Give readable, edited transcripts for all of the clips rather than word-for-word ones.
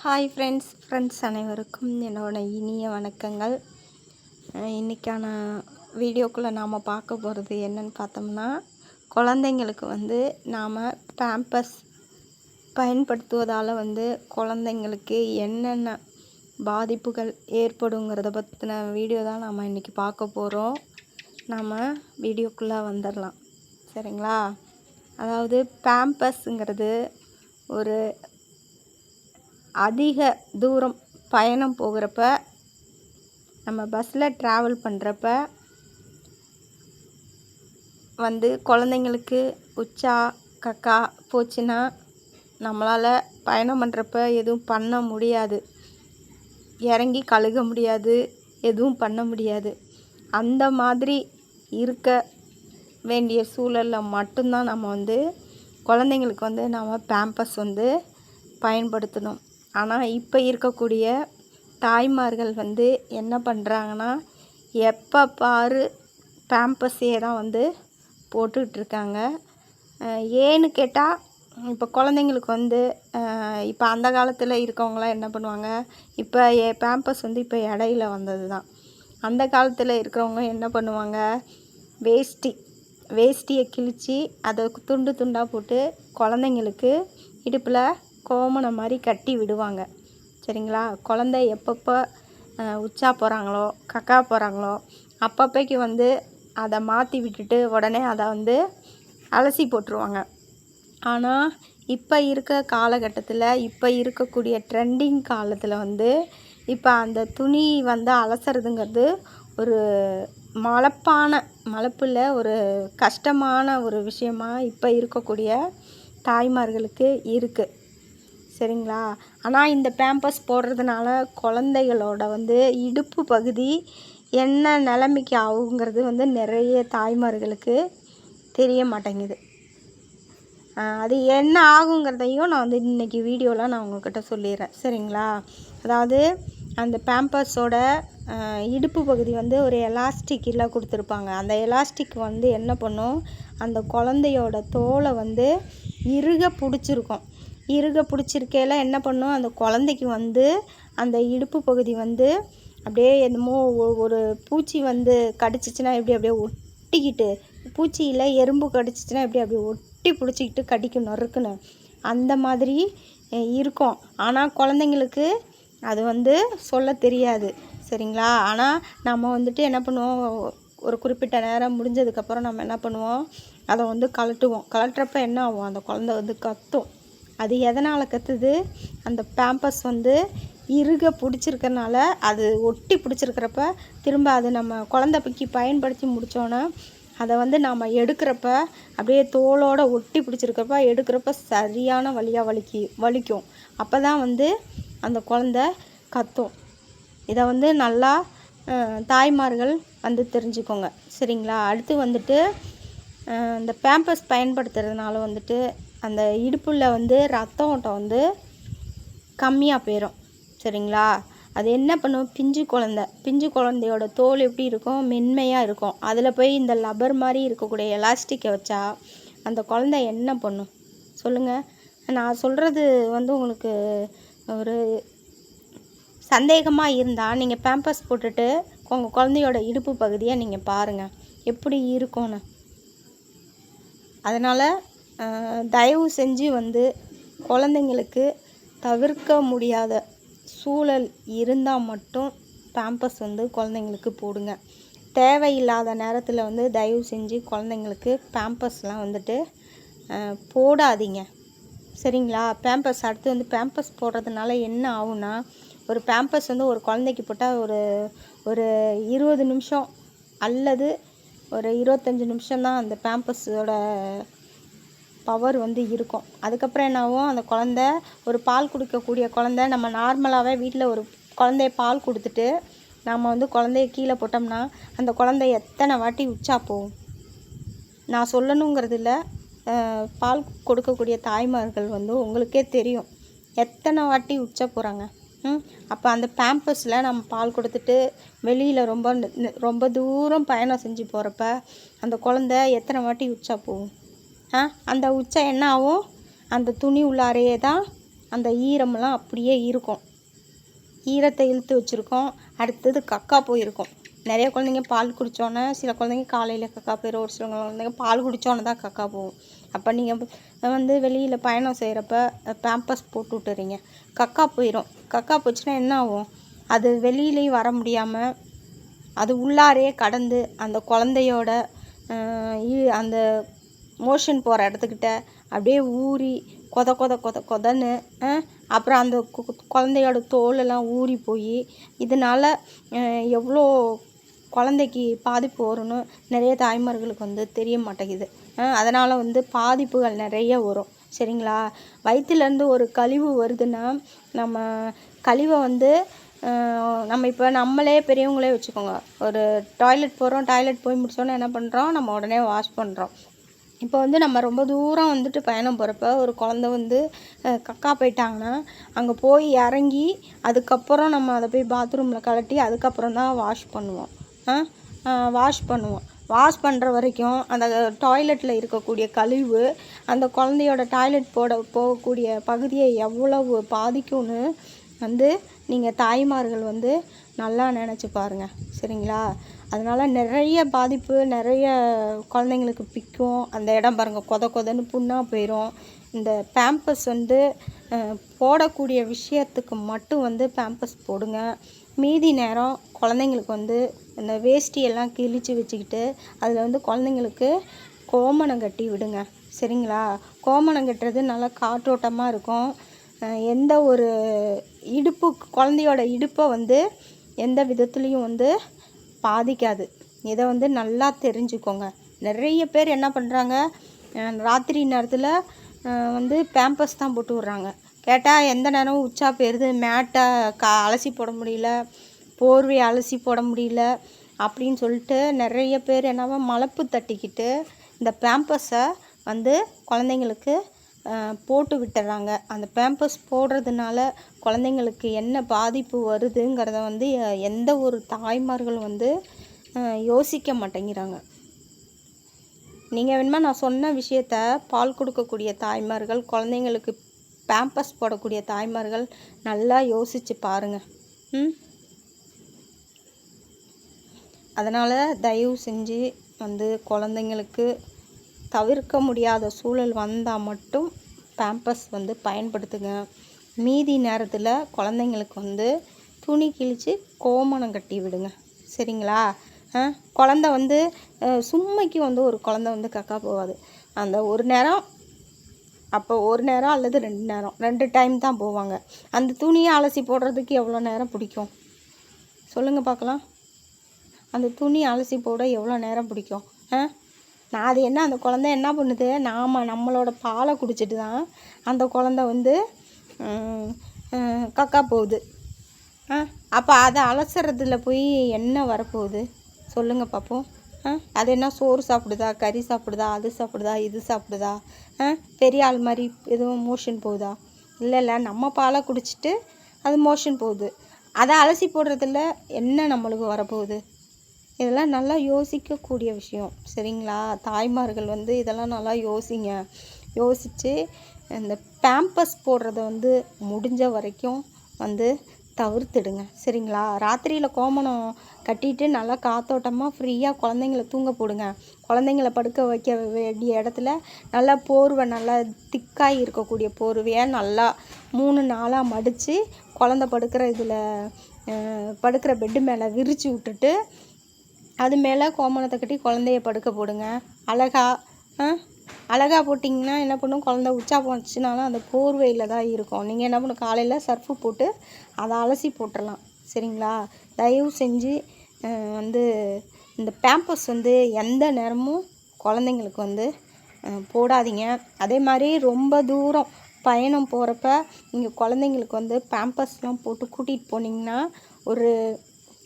Hi friends அனைவருக்கும் என்னோட இனிய வணக்கங்கள். இன்றைக்கான வீடியோக்குள்ளே நாம் பார்க்க போகிறது என்னன்னு பார்த்தோம்னா, குழந்தைங்களுக்கு நாம் பேம்பர்ஸ் பயன்படுத்துவதால் குழந்தைங்களுக்கு என்னென்ன பாதிப்புகள் ஏற்படுங்கிறத பற்றின வீடியோ தான் நாம் இன்றைக்கி பார்க்க போகிறோம். நாம் வீடியோக்குள்ளே வந்துடலாம், சரிங்களா? அதாவது பேம்பர்ஸுங்கிறது ஒரு அதிக தூரம் பயணம் போகிறப்ப, நம்ம பஸ்ஸில் ட்ராவல் பண்ணுறப்ப குழந்தைங்களுக்கு உச்சா கக்கா போச்சுன்னா நம்மளால் பயணம் பண்ணுறப்ப எதுவும் பண்ண முடியாது, இறங்கி கழுக முடியாது, எதுவும் பண்ண முடியாது. அந்த மாதிரி இருக்க வேண்டிய சூழலில் மட்டும்தான் நம்ம குழந்தைங்களுக்கு நம்ம பேம்பர்ஸ் பயன்படுத்தணும். ஆனால் இப்போ இருக்கக்கூடிய தாய்மார்கள் என்ன பண்ணுறாங்கன்னா, எப்போ பாரு பேம்பஸே தான் போட்டுட்ருக்காங்க. ஏன்னு கேட்டால், இப்போ குழந்தைங்களுக்கு இப்போ அந்த காலத்தில் இருக்கவங்களாம் என்ன பண்ணுவாங்க, இப்போ பேம்பஸ் இப்போ இடையில வந்தது தான். அந்த காலத்தில் இருக்கிறவங்க என்ன பண்ணுவாங்க, வேஷ்டியை கிழித்து அதை துண்டு துண்டாக போட்டு குழந்தைங்களுக்கு இடுப்பில் கோமண மாதிரி கட்டி விடுவாங்க, சரிங்களா? குழந்தை எப்பப்போ உச்சா போகிறாங்களோ கக்கா போகிறாங்களோ அப்பப்போக்கு அதை மாற்றி விட்டுட்டு உடனே அதை அலசி போட்டுருவாங்க. ஆனால் இப்போ இருக்க காலகட்டத்தில், இப்போ இருக்கக்கூடிய ட்ரெண்டிங் காலத்தில் இப்போ அந்த துணி அலசுறதுங்கிறது ஒரு மலப்பில் ஒரு கஷ்டமான ஒரு விஷயமாக இப்போ இருக்கக்கூடிய தாய்மார்களுக்கு இருக்குது, சரிங்களா? ஆனால் இந்த பேம்பர்ஸ் போடுறதுனால குழந்தைகளோட இடுப்பு பகுதி என்ன நிலைமைக்கு ஆகுங்கிறது நிறைய தாய்மார்களுக்கு தெரிய மாட்டேங்குது. அது என்ன ஆகுங்கிறதையும் நான் இன்றைக்கி வீடியோவில் நான் உங்கள்கிட்ட சொல்லிடுறேன், சரிங்களா? அதாவது அந்த பேம்பர்ஸோட இடுப்பு பகுதி ஒரு எலாஸ்டிக்கில் கொடுத்துருப்பாங்க. அந்த எலாஸ்டிக் என்ன பண்ணும், அந்த குழந்தையோட தோலை இறுக பிடிச்சிருக்கையில் என்ன பண்ணும், அந்த குழந்தைக்கு அந்த இடுப்பு பகுதி அப்படியே என்னமோ ஒரு பூச்சி கடிச்சிச்சின்னா அப்படியே ஒட்டிக்கிட்டு, பூச்சியில் எறும்பு கடிச்சிச்சின்னா அப்படியே ஒட்டி பிடிச்சிக்கிட்டு கடிக்கும், நறுக்குன்னு அந்த மாதிரி இருக்கும். ஆனால் குழந்தைங்களுக்கு அது சொல்ல தெரியாது, சரிங்களா? ஆனால் நம்ம என்ன பண்ணுவோம், ஒரு குறிப்பிட்ட நேரம் முடிஞ்சதுக்கப்புறம் நம்ம என்ன பண்ணுவோம், அதை கழட்டுவோம். கழட்டுறப்ப என்ன ஆகும், அந்த குழந்தை கத்தும். அது எதனால் கத்துது, அந்த பேம்பர்ஸ் இறுக பிடிச்சிருக்கறனால, அது ஒட்டி பிடிச்சிருக்கிறப்ப திரும்ப அது நம்ம குழந்தைக்கு பயன்படுத்தி முடித்தோன்னே அதை நாம் எடுக்கிறப்ப அப்படியே தோலோடு ஒட்டி பிடிச்சிருக்கிறப்ப எடுக்கிறப்ப சரியான வலியாக வலிக்கும். அப்போ தான் அந்த குழந்தை கத்தும். இதை நல்லா தாய்மார்கள் தெரிஞ்சுக்கோங்க, சரிங்களா? அடுத்து இந்த பேம்பர்ஸ் பயன்படுத்துறதுனால அந்த இடுப்பில் ரத்த ஓட்டம் கம்மியாக போயிடும், சரிங்களா? அது என்ன பண்ணும், பிஞ்சு குழந்தையோட தோல் எப்படி இருக்கும், மென்மையாக இருக்கும். அதில் போய் இந்த லப்பர் மாதிரி இருக்கக்கூடிய எலாஸ்டிக்கை வச்சா அந்த குழந்தை என்ன பண்ணும் சொல்லுங்கள்? நான் சொல்கிறது உங்களுக்கு ஒரு சந்தேகமாக இருந்தால் நீங்கள் பேம்பர்ஸ் போட்டுட்டு உங்கள் குழந்தையோட இடுப்பு பகுதியை நீங்கள் பாருங்கள் எப்படி இருக்கும்னு. அதனால் தயவு செஞ்சு குழந்தைங்களுக்கு தவிர்க்க முடியாத சூழல் இருந்தால் மட்டும் பேம்பர்ஸ் குழந்தைங்களுக்கு போடுங்க. தேவையில்லாத நேரத்தில் தயவு செஞ்சு குழந்தைங்களுக்கு பேம்பர்ஸ்லாம் போடாதீங்க, சரிங்களா? பேம்பர்ஸ் அடுத்து பேம்பர்ஸ் போடுறதுனால என்ன ஆகும்னா, ஒரு பேம்பர்ஸ் ஒரு குழந்தைக்கு போட்டால் ஒரு 20 நிமிஷம் அல்லது ஒரு 25 நிமிஷம்தான் அந்த பேம்பர்ஸோட பவர் இருக்கும். அதுக்கப்புறம் என்ன ஆகும், அந்த குழந்தை ஒரு பால் குடிக்கக்கூடிய குழந்தை, நம்ம நார்மலாகவே வீட்டில் ஒரு குழந்தைய பால் கொடுத்துட்டு நம்ம குழந்தைய கீழே போட்டோம்னா அந்த குழந்தை எத்தனை வாட்டி உச்சா போகும். நான் சொல்லணுங்கிறது இல்லை, பால் கொடுக்கக்கூடிய தாய்மார்கள் உங்களுக்கே தெரியும் எத்தனை வாட்டி உச்சா போகிறாங்க. அப்போ அந்த பேம்பர்ஸில் நம்ம பால் கொடுத்துட்டு வெளியில் ரொம்ப தூரம் பயணம் செஞ்சு போகிறப்ப அந்த குழந்தை எத்தனை வாட்டி உச்சா போகும். அந்த உச்சை என்ன ஆகும், அந்த துணி உள்ளாரையே தான் அந்த ஈரமெல்லாம் அப்படியே இருக்கும், ஈரத்தை இழுத்து வச்சுருக்கோம். அடுத்தது கக்கா போயிருக்கும். நிறைய குழந்தைங்க பால் குடித்தோன்னே, சில குழந்தைங்க காலையில் கக்கா போயிடும், ஒரு சில குழந்தைங்க பால் குடித்தோன்னே தான் கக்கா போகும். அப்போ நீங்கள் வந்து வெளியில் பயணம் செய்கிறப்ப பேம்பர்ஸ் போட்டு விட்டுறீங்க, கக்கா போயிடும். கக்கா போச்சுன்னா என்ன ஆகும், அது வெளியிலையும் வர முடியாமல் அது உள்ளாரே கடந்து அந்த குழந்தையோட அந்த மோஷன் போகிற இடத்துக்கிட்ட அப்படியே ஊறி கொத கொத கொத கொதன்னு அப்புறம் அந்த குழந்தையோட தோலெல்லாம் ஊறி போய் இதனால் எவ்வளோ குழந்தைக்கு பாதிப்பு வரும்னு நிறைய தாய்மார்களுக்கு வந்து தெரிய மாட்டேங்குது. அதனால் வந்து பாதிப்புகள் நிறைய வரும். சரிங்களா? வயிற்றுலேருந்து ஒரு கழிவு வருதுன்னா நம்ம கழிவை வந்து நம்ம இப்போ நம்மளே பெரியவங்களே வச்சுக்கோங்க, ஒரு டாய்லெட் போகிறோம், டாய்லெட் போய் முடிச்சோன்னே என்ன பண்ணுறோம், நம்ம உடனே வாஷ் பண்ணுறோம். இப்போ வந்து நம்ம ரொம்ப தூரம் வந்துட்டு பயணம் போகிறப்ப ஒரு குழந்த வந்து கக்கா போயிட்டாங்கன்னா அங்கே போய் இறங்கி அதுக்கப்புறம் நம்ம அதை போய் பாத்ரூமில் கலட்டி அதுக்கப்புறம் தான் வாஷ் பண்ணுவோம். வாஷ் பண்ணுற வரைக்கும் அந்த டாய்லெட்டில் இருக்கக்கூடிய கழிவு அந்த குழந்தையோட டாய்லெட் போகக்கூடிய பகுதியை எவ்வளவு பாதிக்கும்னு வந்து நீங்கள் தாய்மார்கள் வந்து நல்லா நினச்சி பாருங்கள். சரிங்களா? அதனால் நிறைய பாதிப்பு, நிறைய குழந்தைங்களுக்கு பிக்கும். அந்த இடம் பாருங்கள் கொத கொதன்னு புண்ணாக போயிடும். இந்த பேம்பர்ஸ் வந்து போடக்கூடிய விஷயத்துக்கு மட்டும் வந்து பேம்பர்ஸ் போடுங்க. மீதி நேரம் குழந்தைங்களுக்கு வந்து இந்த வேஷ்டியெல்லாம் கிழிச்சு வச்சுக்கிட்டு அதில் வந்து குழந்தைங்களுக்கு கோமணம் கட்டி விடுங்க. சரிங்களா? கோமணம் கட்டுறது நல்லா காற்றோட்டமாக இருக்கும். எந்த ஒரு குழந்தையோட இடுப்பை வந்து எந்த விதத்துலேயும் வந்து பாதிக்காது. இதை வந்து நல்லா தெரிஞ்சுக்கோங்க. நிறைய பேர் என்ன பண்ணுறாங்க, ராத்திரி நேரத்தில் வந்து பேம்பர்ஸ் தான் போட்டு விட்றாங்க. கேட்டால் எந்த நேரமும் உச்சா போயிடுது, மேட்டை அலசி போட முடியல, போர்வையை அலசி போட முடியல அப்படின்னு சொல்லிட்டு நிறைய பேர் என்னவோ மலப்பு தட்டிக்கிட்டு இந்த பேம்பர்ஸை வந்து குழந்தைங்களுக்கு போட்டு விட்டுறாங்க. அந்த பேம்பர்ஸ் போடுறதுனால குழந்தைங்களுக்கு என்ன பாதிப்பு வருதுங்கிறத வந்து எந்த ஒரு தாய்மார்களும் வந்து யோசிக்க மாட்டேங்கிறாங்க. நீங்கள் வேணுமா நான் சொன்ன விஷயத்த பால் கொடுக்கக்கூடிய தாய்மார்கள், குழந்தைங்களுக்கு பேம்பர்ஸ் போடக்கூடிய தாய்மார்கள் நல்லா யோசித்து பாருங்கள். அதனால் தயவு செஞ்சு வந்து குழந்தைங்களுக்கு தவிர்க்க முடியாத சூழல் வந்தால் மட்டும் பேம்பர்ஸ் வந்து பயன்படுத்துங்க. மீதி நேரத்தில் குழந்தைங்களுக்கு வந்து துணி கிழித்து கோமணம் கட்டி விடுங்க. சரிங்களா? குழந்த வந்து சும்மைக்கு வந்து ஒரு குழந்த வந்து கக்கா போகாது. அந்த ஒரு நேரம், அப்போ ஒரு நேரம் அல்லது 2 நேரம், 2 டைம் தான் போவாங்க. அந்த துணியை அலசி போடுறதுக்கு எவ்வளோ நேரம் பிடிக்கும் சொல்லுங்கள் பார்க்கலாம்? அந்த துணி அலசி போட எவ்வளோ நேரம் பிடிக்கும்? நான் அது என்ன, அந்த குழந்தை என்ன பண்ணுது, நம்மளோட பாலை குடிச்சிட்டு தான் அந்த குழந்தை வந்து கக்கா போகுது. அப்போ அதை அலசுறதுல போய் என்ன வரப்போகுது சொல்லுங்கள் பார்ப்போம்? அது என்ன சோறு சாப்பிடுதா, கறி சாப்பிடுதா, அது சாப்பிடுதா, இது சாப்பிடுதா, பெரிய ஆள் மாதிரி எதுவும் மோஷன் போகுதா? இல்லை, நம்ம பாலை குடிச்சிட்டு அது மோஷன் போகுது. அதை அலசி போடுறதுல என்ன நம்மளுக்கு வரப்போகுது? இதெல்லாம் நல்லா யோசிக்கக்கூடிய விஷயம். சரிங்களா? தாய்மார்கள் வந்து இதெல்லாம் நல்லா யோசித்து இந்த பேம்பர்ஸ் போடுறத வந்து முடிஞ்ச வரைக்கும் வந்து தவிர்த்துடுங்க. சரிங்களா? ராத்திரியில் கோமணம் கட்டிட்டு நல்லா காத்தோட்டமாக ஃப்ரீயாக குழந்தைங்கள தூங்க போடுங்க. குழந்தைங்கள படுக்க வைக்க வேண்டிய இடத்துல நல்லா போர்வை, நல்லா திக்காக இருக்கக்கூடிய போர்வையை நல்லா 3-4 மடித்து குழந்தை படுக்கிற பெட்டு மேலே விரித்து விட்டுட்டு அது மேலே கோமணத்தை கட்டி குழந்தைய படுக்க போடுங்க. அழகா போட்டிங்கன்னா என்ன பண்ணும், குழந்த உச்சா போச்சுனாலும் அந்த போர்வையில் தான் இருக்கும். நீங்கள் என்ன பண்ணணும், காலையில் சர்ஃபு போட்டு அதை அலசி போட்டுடலாம். சரிங்களா? தயவு செஞ்சு வந்து இந்த பேம்பர்ஸ் வந்து எந்த நேரமும் குழந்தைங்களுக்கு வந்து போடாதீங்க. அதே மாதிரி ரொம்ப தூரம் பயணம் போகிறப்ப நீங்கள் குழந்தைங்களுக்கு வந்து பேம்பர்ஸ்லாம் போட்டு கூட்டிகிட்டு போனீங்கன்னா ஒரு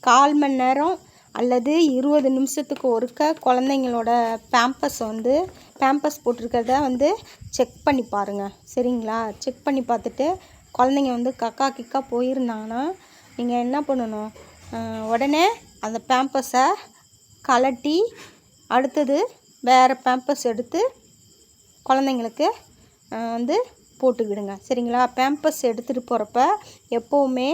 1/4 மணி நேரம் அல்லது 20 நிமிஷத்துக்கு ஒருக்க குழந்தைங்களோட பேம்பர்ஸ் போட்டிருக்கிறத வந்து செக் பண்ணி பாருங்கள். சரிங்களா? செக் பண்ணி பார்த்துட்டு குழந்தைங்க வந்து கக்கா கிக்கா போயிருந்தாங்கன்னா நீங்கள் என்ன பண்ணணும், உடனே அந்த பேம்பர்ஸை கலட்டி அடுத்தது வேறு பேம்பர்ஸ் எடுத்து குழந்தைங்களுக்கு வந்து போட்டு விடுங்க. சரிங்களா? பேம்பர்ஸ் எடுத்துகிட்டு போகிறப்ப எப்போவுமே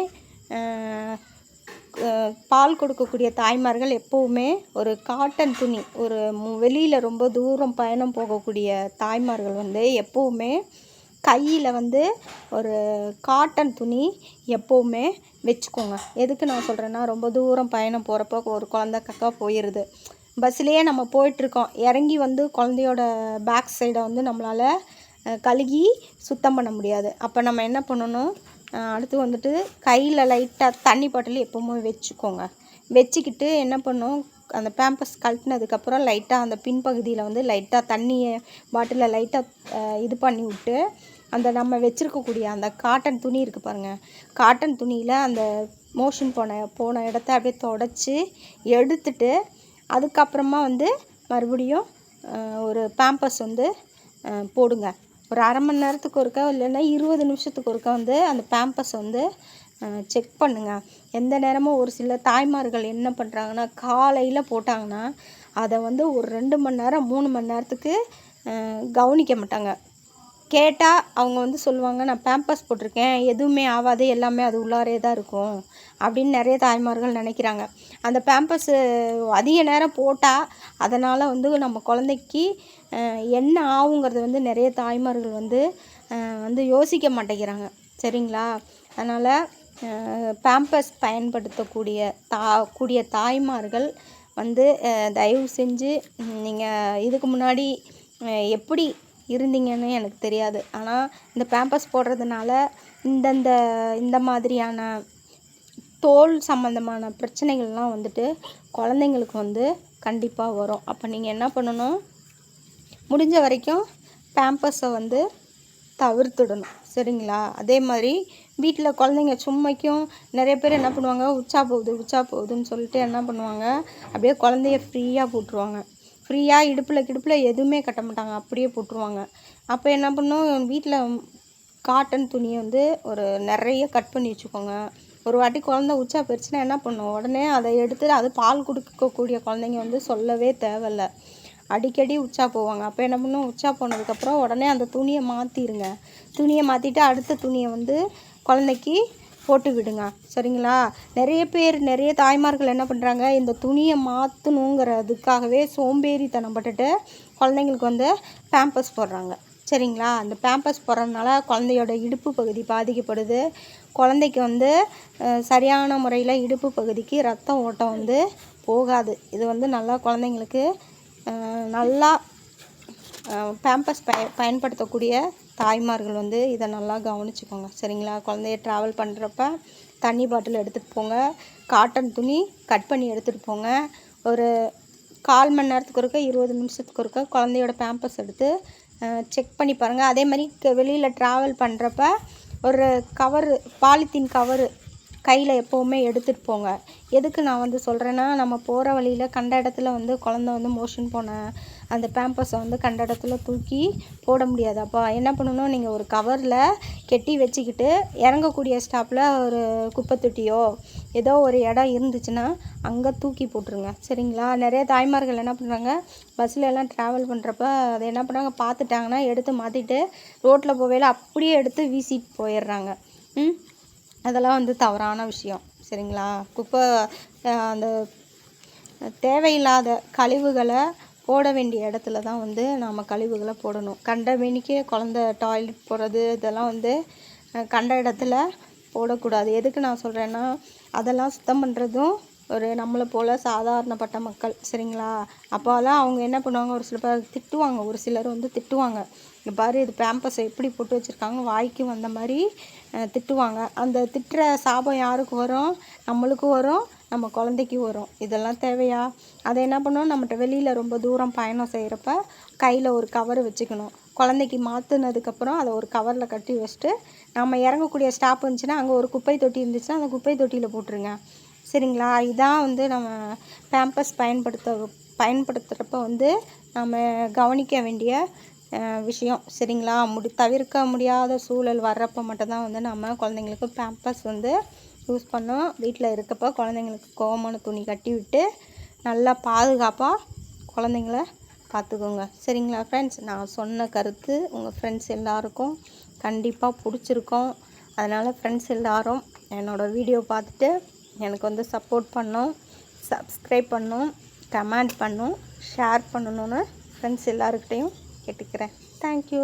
பால் கொடுக்கக்கூடிய தாய்மார்கள் எப்போவுமே ஒரு காட்டன் துணி, ஒரு வெளியில் ரொம்ப தூரம் பயணம் போகக்கூடிய தாய்மார்கள் வந்து எப்போவுமே கையில் வந்து ஒரு காட்டன் துணி எப்போவுமே வச்சுக்கோங்க. எதுக்கு நான் சொல்கிறேன்னா, ரொம்ப தூரம் பயணம் போகிறப்போ ஒரு குழந்த கக்கா போயிடுது. பஸ்ஸிலேயே நம்ம போயிட்டுருக்கோம், இறங்கி வந்து குழந்தையோட பேக் சைடை வந்து நம்மளால் கழுகி சுத்தம் பண்ண முடியாது. அப்போ நம்ம என்ன பண்ணணும், அடுத்து வந்துட்டு கையில் லைட்டாக தண்ணி பாட்டில் எப்போவுமே வச்சுக்கோங்க. வச்சுக்கிட்டு என்ன பண்ணணும், அந்த பேம்பர்ஸ் கழட்டினதுக்கப்புறம் லைட்டாக அந்த பின்பகுதியில் வந்து லைட்டாக தண்ணியை பாட்டிலில் லைட்டாக இது பண்ணி விட்டு, அந்த நம்ம வச்சுருக்கக்கூடிய அந்த காட்டன் துணி இருக்குது பாருங்கள், காட்டன் துணியில் அந்த மோஷன் போன இடத்த அப்படியே தொடச்சி எடுத்துட்டு, அதுக்கப்புறமா வந்து மறுபடியும் ஒரு பேம்பர்ஸ் வந்து போடுங்க. ஒரு அரை மணி நேரத்துக்கு ஒருக்கா இல்லைன்னா 20 நிமிஷத்துக்கு ஒருக்கா வந்து அந்த பேம்பர்ஸ் வந்து செக் பண்ணுங்கள். எந்த நேரமும் ஒரு சில தாய்மார்கள் என்ன பண்ணுறாங்கன்னா, காலையில் போட்டாங்கன்னா அதை வந்து ஒரு 2 மணி நேரம் 3 மணி நேரத்துக்கு கவனிக்க மாட்டாங்க. கேட்டால் அவங்க வந்து சொல்லுவாங்க, நான் பேம்பர்ஸ் போட்டிருக்கேன், எதுவுமே ஆகாது, எல்லாமே அது உள்ளாரே தான் இருக்கும் அப்படின்னு நிறைய தாய்மார்கள் நினைக்கிறாங்க. அந்த பேம்பர்ஸு அதிக நேரம் போட்டால் அதனால் வந்து நம்ம குழந்தைக்கு என்ன ஆகுங்கிறது வந்து நிறைய தாய்மார்கள் வந்து யோசிக்க மாட்டேங்கிறாங்க. சரிங்களா? அதனால் பேம்பர்ஸ் பயன்படுத்தக்கூடிய தாய்மார்கள் வந்து தயவு செஞ்சு, நீங்கள் இதுக்கு முன்னாடி எப்படி இருந்தீங்கன்னு எனக்கு தெரியாது, ஆனால் இந்த பேம்பர்ஸ் போடுறதுனால இந்த மாதிரியான தோல் சம்மந்தமான பிரச்சனைகள்லாம் வந்துட்டு குழந்தைங்களுக்கு வந்து கண்டிப்பாக வரும். அப்போ நீங்கள் என்ன பண்ணணும், முடிஞ்ச வரைக்கும் பேம்பர்ஸை வந்து தவிர்த்துடணும். சரிங்களா? அதே மாதிரி வீட்டில் குழந்தைங்க சும்மைக்கும் நிறைய பேர் என்ன பண்ணுவாங்க, உச்சா போகுதுன்னு சொல்லிட்டு என்ன பண்ணுவாங்க, அப்படியே குழந்தைய ஃப்ரீயாக போட்டுருவாங்க. ஃப்ரீயாக இடுப்பில் எதுவுமே கட்ட மாட்டாங்க, அப்படியே போட்டுருவாங்க. அப்போ என்ன பண்ணணும், வீட்டில் காட்டன் துணியை வந்து ஒரு நிறைய கட் பண்ணி வச்சுக்கோங்க. ஒரு வாட்டி குழந்த உச்சா போயிடுச்சுன்னா என்ன பண்ணும், உடனே அதை எடுத்து, அது பால் கொடுக்கக்கூடிய குழந்தைங்க வந்து சொல்லவே தேவையில்ல, அடிக்கடி உச்சா போவாங்க. அப்போ என்ன பண்ணும், உச்சா போனதுக்கப்புறம் உடனே அந்த துணியை மாற்றிடுங்க. துணியை மாற்றிட்டு அடுத்த துணியை வந்து குழந்தைக்கு போட்டு விடுங்க. சரிங்களா? நிறைய தாய்மார்கள் என்ன பண்ணுறாங்க, இந்த துணியை மாற்றணுங்கிறதுக்காகவே சோம்பேறித்தனம் பட்டுட்டு குழந்தைங்களுக்கு வந்து பேம்பர்ஸ் போடுறாங்க. சரிங்களா? அந்த பேம்பர்ஸ் போடுறதுனால குழந்தையோட இடுப்பு பகுதி பாதிக்கப்படுது. குழந்தைக்கு வந்து சரியான முறையில் இடுப்பு பகுதிக்கு ரத்த ஓட்டம் வந்து போகாது. இது வந்து நல்லா குழந்தைங்களுக்கு நல்லா பேம்பர்ஸ் பயன்படுத்தக்கூடிய தாய்மார்கள் வந்து இதை நல்லா கவனிச்சுக்கோங்க. சரிங்களா? குழந்தைய ட்ராவல் பண்ணுறப்ப தண்ணி பாட்டில் எடுத்துகிட்டு போங்க, காட்டன் துணி கட் பண்ணி எடுத்துகிட்டு போங்க. ஒரு 1/4 மணி நேரத்துக்கு ஒருக்கா 20 நிமிஷத்துக்கு ஒருக்கா குழந்தையோட பேம்பர்ஸ் எடுத்து செக் பண்ணி பாருங்கள். அதே மாதிரி வெளியில் ட்ராவல் பண்ணுறப்ப ஒரு கவரு, பாலித்தீன் கவரு கையில் எப்போவுமே எடுத்துகிட்டு போங்க. எதுக்கு நான் வந்து சொல்கிறேன்னா, நம்ம போகிற வழியில் கண்ட இடத்துல வந்து குழந்த வந்து மோஷன் போன அந்த பேம்பர்ஸை வந்து கண்ட இடத்துல தூக்கி போட முடியாது. அப்போ என்ன பண்ணணும், நீங்கள் ஒரு கவரில் கெட்டி வச்சுக்கிட்டு இறங்கக்கூடிய ஸ்டாப்பில் ஒரு குப்பை தொட்டியோ ஏதோ ஒரு இடம் இருந்துச்சுன்னா அங்கே தூக்கி போட்டுருங்க. சரிங்களா? நிறைய தாய்மார்கள் என்ன பண்ணுறாங்க, பஸ்ஸில் எல்லாம் ட்ராவல் பண்ணுறப்ப அதை என்ன பண்ணுறாங்க, பார்த்துட்டாங்கன்னா எடுத்து மாற்றிட்டு ரோட்டில் போகையில் அப்படியே எடுத்து வீசிட்டு போயிடுறாங்க. அதெல்லாம் வந்து தவறான விஷயம். சரிங்களா? குப்பை அந்த தேவையில்லாத கழிவுகளை போட வேண்டிய இடத்துல தான் வந்து நாம் கழிவுகளை போடணும். கண்ட மேனிக்கே குழந்த டாய்லெட் போகிறது இதெல்லாம் வந்து கண்ட இடத்துல போடக்கூடாது. எதுக்கு நான் சொல்கிறேன்னா, அதெல்லாம் சுத்தம் பண்ணுறதும் ஒரு நம்மளை போல் சாதாரணப்பட்ட மக்கள். சரிங்களா? அப்போல்லாம் அவங்க என்ன பண்ணுவாங்க, ஒரு சில பேர் திட்டுவாங்க, ஒரு சிலர் வந்து திட்டுவாங்க, இங்கே பாரு இது பேம்பர்ஸை எப்படி போட்டு வச்சுருக்காங்க, வாய்க்கு வந்த மாதிரி திட்டுவாங்க. அந்த திட்டுற சாபம் யாருக்கு வரும், நம்மளுக்கும் வரும், நம்ம குழந்தைக்கு வரும். இதெல்லாம் தேவையா? அதை என்ன பண்ணணும், நம்மகிட்ட வெளியில் ரொம்ப தூரம் பயணம் செய்கிறப்ப கையில் ஒரு கவர் வச்சுக்கணும். குழந்தைக்கு மாற்றினதுக்கப்புறம் அதை ஒரு கவரில் கட்டி வச்சுட்டு நம்ம இறங்கக்கூடிய ஸ்டாப் இருந்துச்சுன்னா அங்கே ஒரு குப்பை தொட்டி இருந்துச்சுன்னா அந்த குப்பை தொட்டியில் போட்டுருங்க. சரிங்களா? இதான் வந்து நம்ம பேம்பர்ஸ் பயன்படுத்துகிறப்ப வந்து நம்ம கவனிக்க வேண்டிய விஷயம். சரிங்களா? தவிர்க்க முடியாத சூழல் வர்றப்போ மட்டும்தான் வந்து நம்ம குழந்தைங்களுக்கு பேம்பர்ஸ் வந்து யூஸ் பண்ணோம். வீட்டில் இருக்கப்போ குழந்தைங்களுக்கு கோவமான துணி கட்டி விட்டு நல்லா பாதுகாப்பாக குழந்தைங்கள பார்த்துக்கோங்க. சரிங்களா ஃப்ரெண்ட்ஸ்? நான் சொன்ன கருத்து உங்கள் ஃப்ரெண்ட்ஸ் எல்லாருக்கும் கண்டிப்பாக பிடிச்சிருக்கும். அதனால் ஃப்ரெண்ட்ஸ் எல்லோரும் என்னோடய வீடியோ பார்த்துட்டு எனக்கு வந்து சப்போர்ட் பண்ணணும், சப்ஸ்கிரைப் பண்ணணும், கமெண்ட் பண்ணணும், ஷேர் பண்ணணுன்னு ஃப்ரெண்ட்ஸ் எல்லாருக்கிட்டையும் கேட்டுக்கிறேன். தேங்க்யூ.